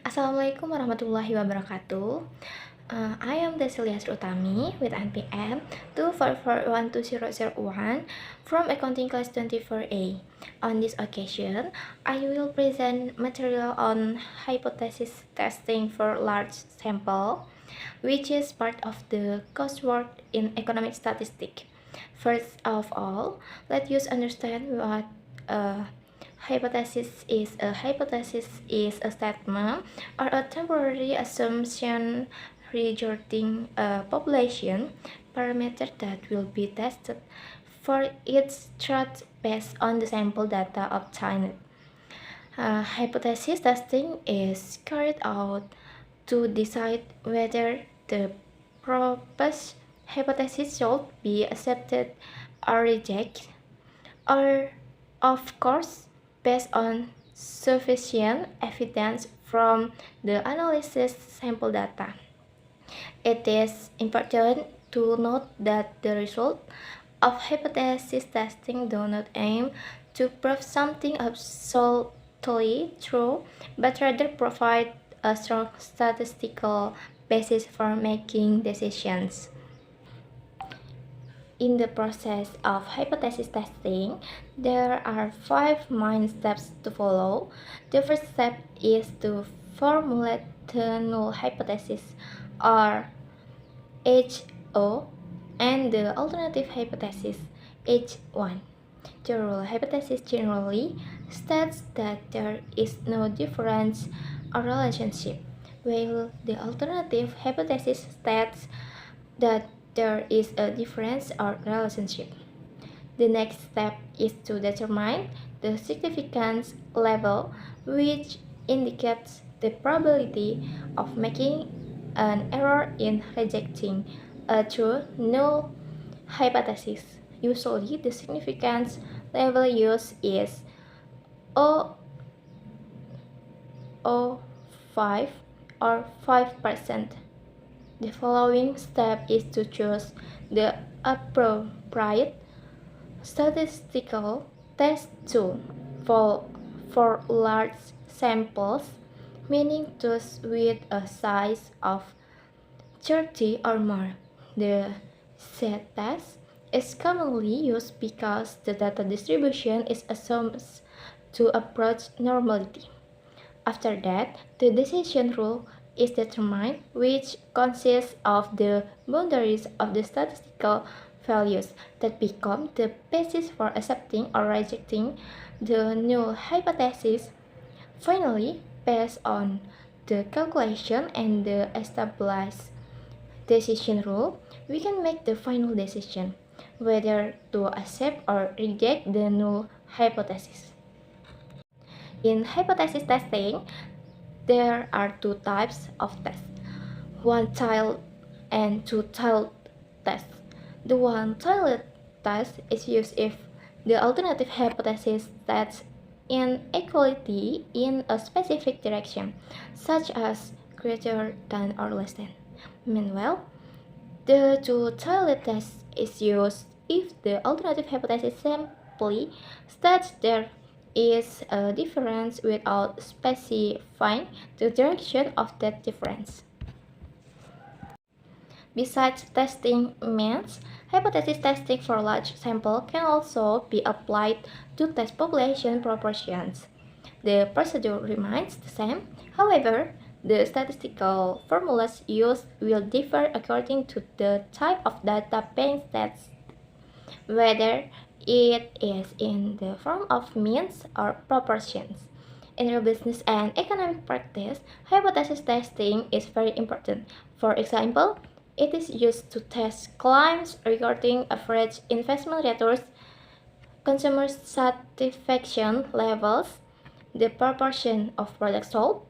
Assalamualaikum warahmatullahi wabarakatuh. I am Desilia Utami with NPM 2441201 from Accounting Class 24A. On this occasion, I will present material on hypothesis testing for large sample, which is part of the coursework in economic statistics. First of all, let us understand what a hypothesis is. A hypothesis is a statement or a temporary assumption regarding a population parameter that will be tested for its truth based on the sample data obtained. Hypothesis testing is carried out to decide whether the proposed hypothesis should be accepted or rejected, or of course based on sufficient evidence from the analysis sample data. It is important to note that the result of hypothesis testing do not aim to prove something absolutely true, but rather provide a strong statistical basis for making decisions. In the process of hypothesis testing, there are 5 main steps to follow. The first step is to formulate the null hypothesis, or HO, and the alternative hypothesis, H1. The null hypothesis generally states that there is no difference or relationship, while the alternative hypothesis states that there is a difference or relationship. The next step is to determine the significance level, which indicates the probability of making an error in rejecting a true null hypothesis. Usually, the significance level used is 0.05 or 5%. The following step is to choose the appropriate statistical test tool for large samples, meaning those with a size of 30 or more. The z-test is commonly used because the data distribution is assumed to approach normality. After that, the decision rule is determined, which consists of the boundaries of the statistical values that become the basis for accepting or rejecting the null hypothesis. Finally, based on the calculation and the established decision rule, we can make the final decision whether to accept or reject the null hypothesis. In hypothesis testing, there are two types of tests, one-tiled and two-tiled test. The one-tiled test is used if the alternative hypothesis states inequality in a specific direction, such as greater than or less than. Meanwhile, the two-tiled test is used if the alternative hypothesis simply states there is a difference without specifying the direction of that difference. Besides testing means, hypothesis testing for large sample can also be applied to test population proportions. The procedure remains the same, however, the statistical formulas used will differ according to the type of data being tested, whether it is in the form of means or proportions. In real business and economic practice, hypothesis testing is very important. For example, it is used to test claims regarding average investment returns, consumer satisfaction levels, the proportion of products sold.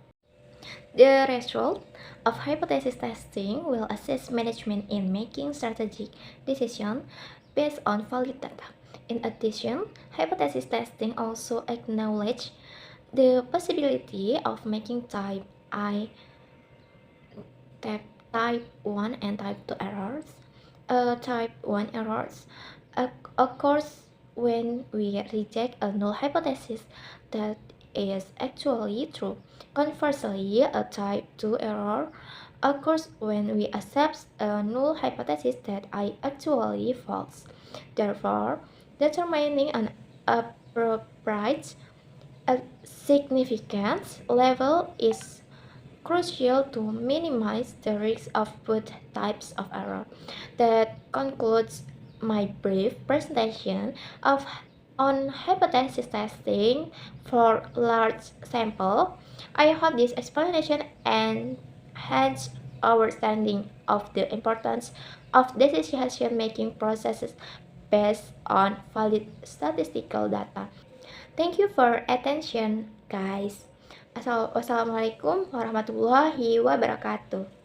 The result of hypothesis testing will assist management in making strategic decisions based on valid data. In addition, hypothesis testing also acknowledges the possibility of making type I, type 1 and type 2 errors. Type 1 errors occurs when we reject a null hypothesis that is actually true. Conversely, a type 2 error occurs when we accept a null hypothesis that is actually false. Therefore, determining an appropriate significance level is crucial to minimize the risk of both types of error. That concludes my brief presentation of on hypothesis testing for large sample. I hope this explanation enhances our understanding of the importance of decision making processes based on valid statistical data. Thank you for attention, guys. Wassalamualaikum warahmatullahi wabarakatuh.